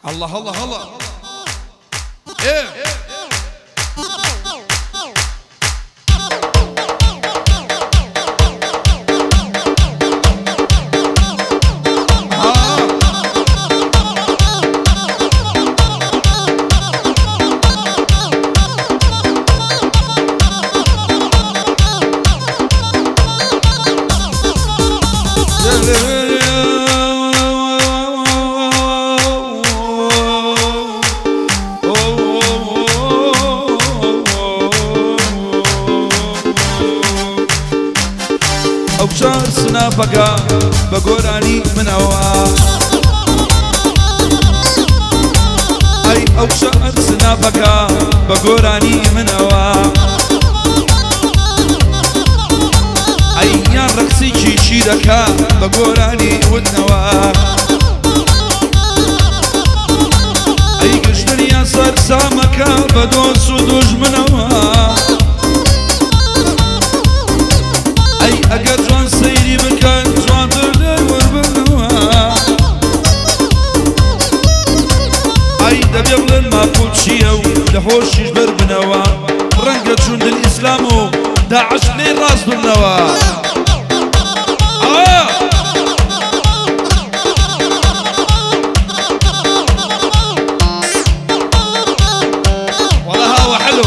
الله الله الله. ايه أوشار سنافقا بقوراني من هوا أي أوشار سنافقا بقوراني من هوا أي يا رقصي شيشيركا بقوراني والنوا أي قشتر يا سرسامكا بدوس ودوج من هوا أي أقد جوان سيري بكن جوان دردور بنوا أي دبيغل الماقود شيو لحوش يجبر بنوا رنقة جند الإسلام داعش لي راس بالنوا والله هو حلو.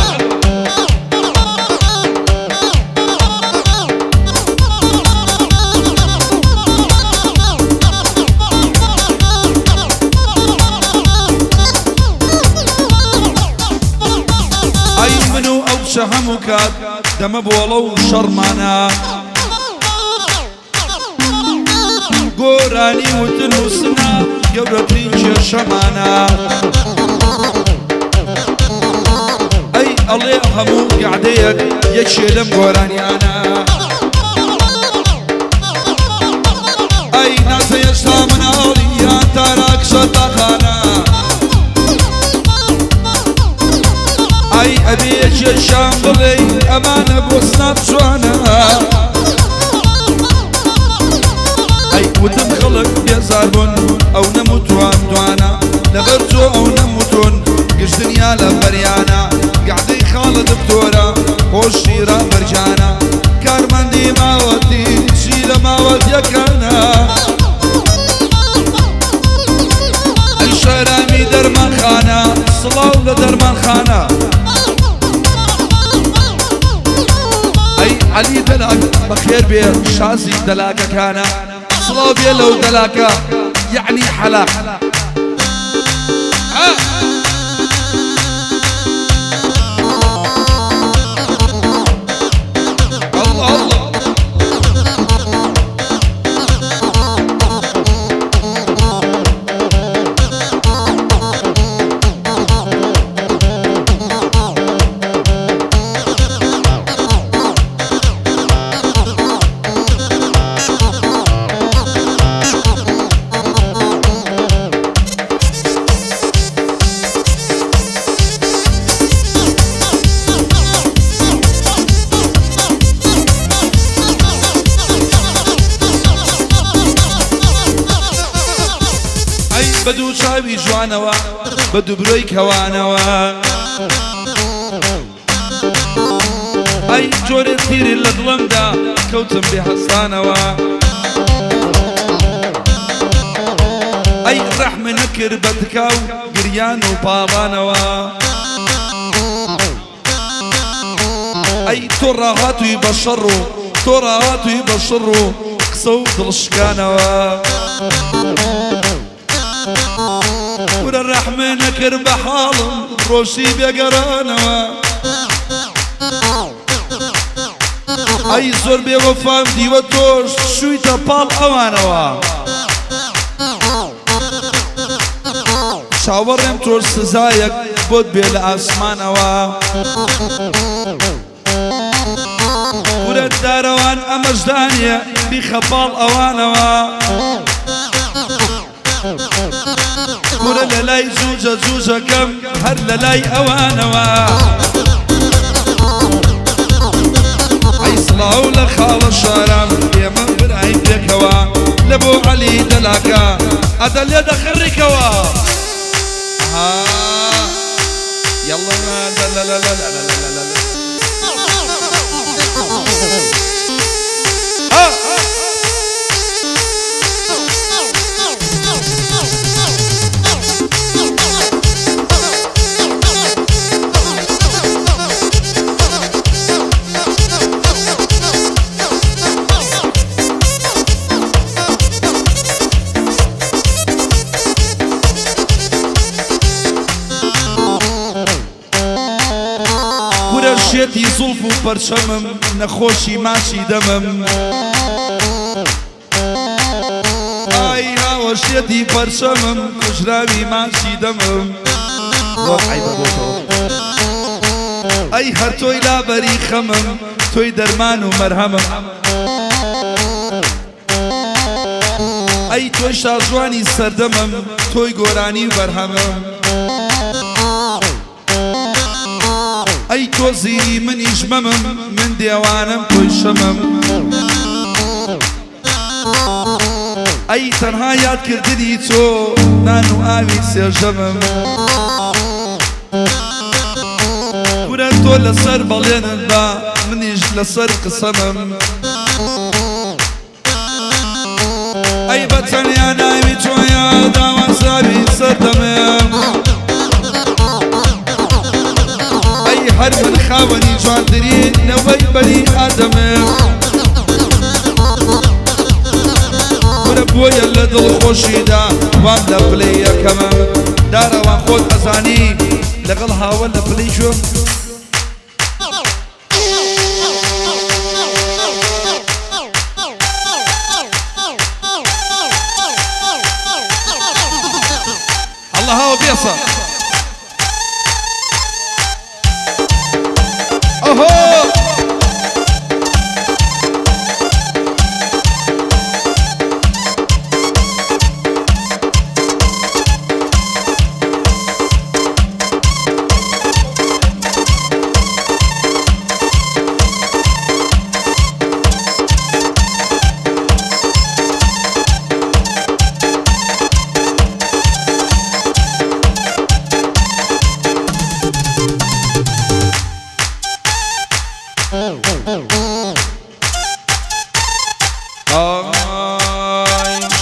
شهمكات دم بولو شرمانا قوراني وتنوسنا قبرتين شمانا أي الله همو قعديك يكشلم قوراني أنا أي ناس يشتامنا أولياء تراك شطخانا أي أبيج الشام بلي أمانة بوسنات شوانا أي وتنخلق بيزاربون أو نموتوان دوانا لبرجو أو نموتون قش دنيا لبريانا قعدي خالد بدورة خوشيرا برجانا كارماندي ماوتي شيل ماوت يكانا أي شرامي درمان خانا صلاو لدرمان خانا أي علي دلاك بخير بيه شازي دلاكا كان صلاو بيه لو دلاكا يعني حلاك الله الله. بدو شاوي جوانوا بدو بروي كوانوا أي جوري تير اللي ظلم دا كوتم بحصانوا أي رحم نكر بتكاو قريان وبابانوا أي تراهاتو يبشروا تراهاتو يبشروا قصو دلشكانوا ور الرحمة نكر بحالم روشي بيقرانا أي زور بيوفام ديوتوش شوي تبال أوانوا شاورم تور سزايك بود بيل أسمانوا ور الداروان أمجدانية بخبال أوانوا ور للاي زوجة زوجة كم هر للاي أوانوا أي صلاو لخال الشارم يا من برعين بيكوا لبو علي دلاكا أدل يد خركوا يلا لا لا لا لا لا لا لا لا لا. شێتی زوڵف و پەرچەمم نەخۆشی ماچی دەمم ئای هاوە شێتی پەرچەمم کوژراوی ماچی دەمم ئەی هەر تۆی لابەری خەمم تۆی دەرمان و مەرهەمم ئەی تۆی شاژوانی سەردەمم تۆی گۆرانی و بەرهەمم ئەی تۆ زیری منیش مەمم من دێوانم تۆی شەمم ئەی تەنها یادکردنی تۆ نان و ئاوی سێژەمم ورە تۆ لەسەر بەڵێنت با منیش لەسەر قسەمم ئەی بەتەنیا ناوی تۆیە داوەزاوی سەردەمم هەر من خاوەنی جوانترین نەوەی بەری ئادەمم ورە بۆیە لە دڵخۆشیدا وام لە پلەی یەکەمم دارەوان خۆت ئەزانی لەگەڵ هاوە لە پلەی ژۆم هەڵە هاوە بێسە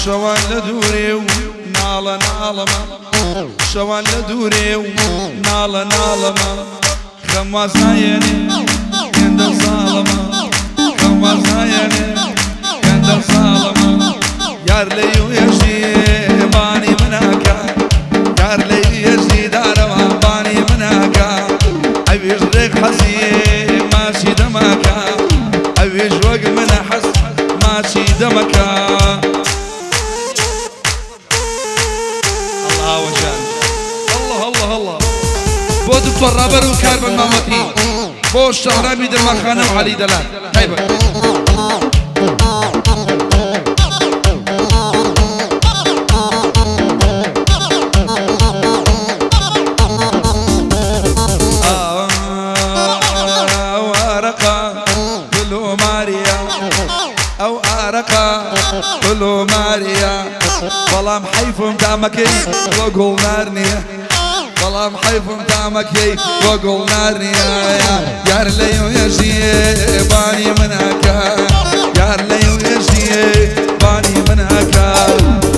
شەوان لە دوورێ و ناڵە ناڵەمە شەوان لە دوورێ و ناڵە ناڵەمە خەمواز نایەنێ هێندە زاڵەمە خەمواز نایەنێ هێندە زاڵەمە یار لەی و هێژدی بانی مناکە یار لەی هێژدی دارەوە بانی مناکە ئەویش ڕێک حەزیێ ماچی دەماکە ئەویش وەک منە حەز ماچی دەمەکە بۆ دکتۆر ڕابەر و کاربن مامەتی بۆ شەهرامی دەرمانخانە و عەلی دەلال تایبەت كلو ماريا بەڵام حیفم دامەکەی وە گوڵنار نییە بەڵام حیفم دامەکەی وە گوڵنار نییە یار لەی و هێژدیێ بانی مناکە یار لەی و هێژدیێ بانی مناکە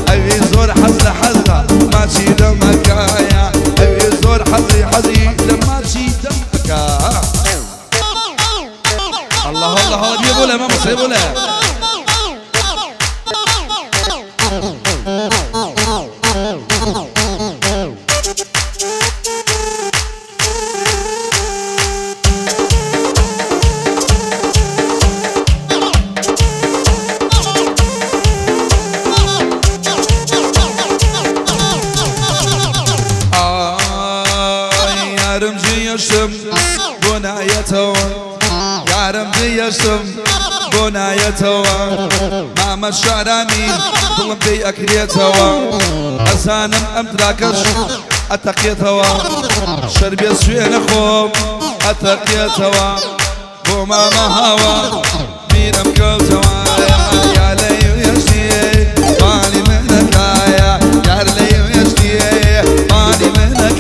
ئەوی زۆر حەز لە حەزە ماچی دەمەکایە ئەوی زۆر حەزی لە ماچی دەمەکە الله الله الله بێ بۆ لە مەمەسێ بۆ لە يارم جيشم بنايتوا يارم جيشم بنايتوا ماما الشعراني ظلم بي أكريتوا أزانم أمتراكش أتقيتوا شربي سوين خوب أتقيتوا بو ماما هوا ميرم كوتوا يا لي ويشتي بالي منك يا لي ويشتي بالي منك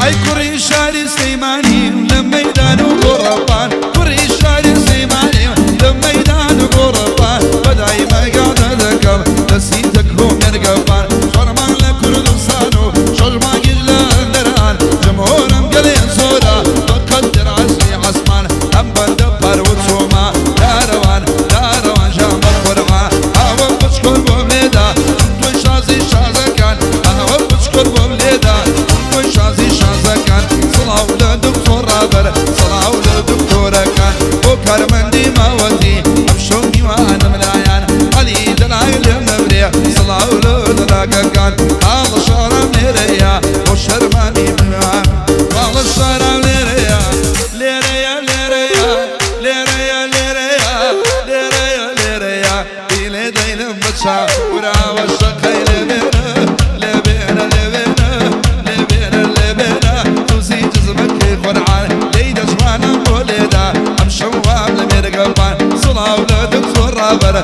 اي كوري شاري سليماني لميدان وقربان كوري شاري سليماني لميدان وقربان بدعي ما قاعد ذكر نسيتك هو من قبان شرمان لكردستانو شجما قجلا دران جمهورم قليل صورة بقدر عزمي عصمان ام بندبر وتسوما داروان جامع القرعة هاو بشكر بوليدا كنتو شازي شازكان هاو بشكر بوليدا كنتو شازي شازكان صلاو لدكتور رابر صلاو لدكتور كان وكرمندي موتي ابشوني وانا ملايان علي دلعيل مبريا صلاو لدراك كان الله شرم ليريا وشرماني منعم الله شرم ليريا ليريا ليريا ليريا ليريا ليريا ليريا إلي دين بتشا ورا وشقي لبينا لبينا لبينا لبينا لبينا توزي جزمك قرعان ليدا جوانا موليدا أمشوا لمير قلبان صلاة ولدك صورة برا